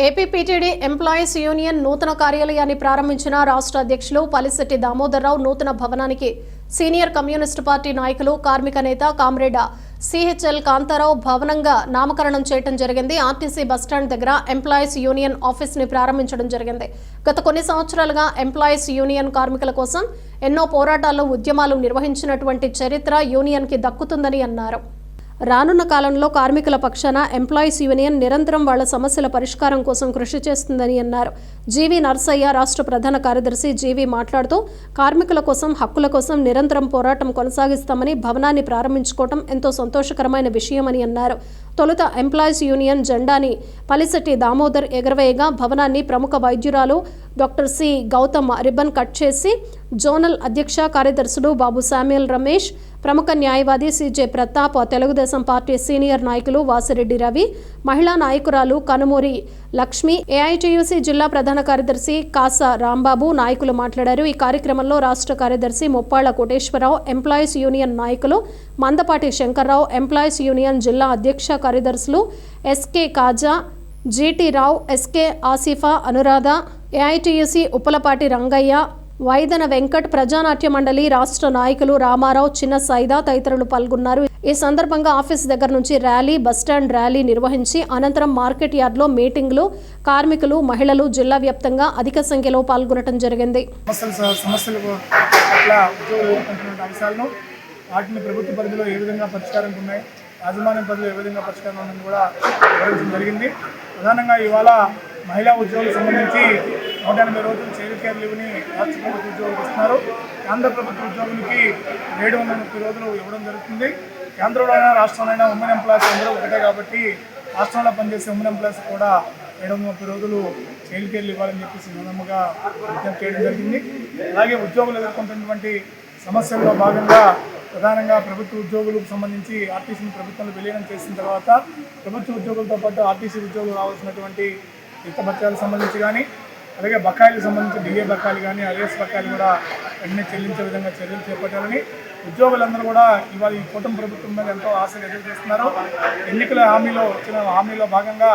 APPTD employees union నూతన కార్యాలయాన్ని ప్రారంభించిన రాష్ట్ర అధ్యక్షులు పలిశెట్టి దామోదర్రావు నూతన భవనానికి సీనియర్ కమ్యూనిస్టు పార్టీ నాయకులు కార్మిక నేత కామ్రేడ్ సిహెచ్ఎల్ కాంతారావు భవనంగా నామకరణం చేయడం జరిగింది. ఆర్టీసీ బస్టాండ్ దగ్గర ఎంప్లాయీస్ యూనియన్ ఆఫీస్ ని ప్రారంభించడం జరిగింది. గత కొన్ని సంవత్సరాలుగా ఎంప్లాయీస్ యూనియన్ కార్మికుల కోసం ఎన్నో పోరాటాలు ఉద్యమాలు నిర్వహించినటువంటి చరిత్ర యూనియన్ కి దక్కుతుందని అన్నారు. రానున్న కాలంలో కార్మికుల పక్షాన ఎంప్లాయీస్ యూనియన్ నిరంతరం వాళ్ల సమస్యల పరిష్కారం కోసం కృషి చేస్తుందని అన్నారు. జీవి నర్సయ్య రాష్ట్ర ప్రధాన కార్యదర్శి జీవి మాట్లాడుతూ కార్మికుల కోసం హక్కుల కోసం నిరంతరం పోరాటం కొనసాగిస్తామని భవనాన్ని ప్రారంభించుకోవడం ఎంతో సంతోషకరమైన విషయమని అన్నారు. తొలుత ఎంప్లాయీస్ యూనియన్ జెండాని పలిశెట్టి దామోదర్ ఎగరవేయగా భవనాన్ని ప్రముఖ వైద్యురాలు doctor C Gautam ribbon cut చేసి జోనల్ అధ్యక్ష కార్యదర్శులు బాబు శామ్యుల్ రమేష్, ప్రముఖ న్యాయవాది CJ Pratap, Telugu Desam party senior నాయకులు వాసిరెడ్డి రవి, మహిళా నాయకురాలు కనుమూరి లక్ష్మి, ఏఐటీయూసీ జిల్లా ప్రధాన కార్యదర్శి కాసా రాంబాబు నాయకులు మాట్లాడారు. ఈ కార్యక్రమంలో రాష్ట్ర కార్యదర్శి ముప్పాళ్ల కోటేశ్వరరావు, ఎంప్లాయీస్ యూనియన్ నాయకులు మందపాటి శంకర్రావు, ఎంప్లాయీస్ యూనియన్ జిల్లా అధ్యక్ష కార్యదర్శులు ఎస్కే కాజా, జీటీ రావు, ఎస్కే ఆసిఫా, అనురాధ, ఏఐటీయూసీ ఉప్పలపాటి రంగయ్య, వైదన వెంకట్, ప్రజానాట్య మండలి రాష్ట్ర నాయకులు రామారావు, చిన్న సైదా తదితరులు పాల్గొన్నారు. ఈ సందర్భంగా ఆఫీస్ దగ్గర నుంచి ర్యాలీ, బస్టాండ్ ర్యాలీ నిర్వహించి అనంతరం మార్కెట్ యార్డ్లో మీటింగ్లు కార్మికులు, మహిళలు జిల్లా వ్యాప్తంగా అధిక సంఖ్యలో పాల్గొనడం జరిగింది. వాటిని ప్రభుత్వ పరిధిలో ఏ విధంగా పరిష్కారం ఉన్నాయి, యాజమాన్య పరిధిలో ఏ విధంగా పరిష్కారం ఉందని కూడా వివరించడం జరిగింది. ప్రధానంగా ఇవాళ మహిళా ఉద్యోగులకు సంబంధించి 180 రోజులు చైల్డ్ కేర్ లీవ్ని రాష్ట్ర ప్రభుత్వ ఉద్యోగులకు ఇస్తున్నారు. కేంద్ర ప్రభుత్వ ఉద్యోగులకి 730 రోజులు ఇవ్వడం జరుగుతుంది. కేంద్రంలోనైనా రాష్ట్రంలోనైనా ఉమెన్ ఎంప్లాయీస్ అందరూ ఒకటే కాబట్టి రాష్ట్రంలో పనిచేసే ఉమెన్ ఎంప్లాయీస్ కూడా 730 రోజులు చైల్డ్ కేర్ ఇవ్వాలని చెప్పేసి నమ్మకంగా విజ్ఞప్తి చేయడం జరిగింది. అలాగే ఉద్యోగులు ఎదుర్కొంటున్నటువంటి సమస్యల్లో భాగంగా ప్రధానంగా ప్రభుత్వ ఉద్యోగులకు సంబంధించి ఆర్టీసీని ప్రభుత్వంలో విలీనం చేసిన తర్వాత ప్రభుత్వ ఉద్యోగులతో పాటు ఆర్టీసీ ఉద్యోగులు రావాల్సినటువంటి ఇతర భత్యాలకు సంబంధించి కానీ, అలాగే బకాయిలకు సంబంధించి డిఏ బకాయిలు కానీ, ఐఏఎస్ బకాయిలు కూడా వెంటనే చెల్లించే విధంగా చర్యలు చేపట్టాలని ఉద్యోగులందరూ కూడా ఇవాళ ఈ కూటమి ప్రభుత్వం మీద ఎంతో ఆశలు ఎదురు చేస్తున్నారు. ఎన్నికల హామీలో భాగంగా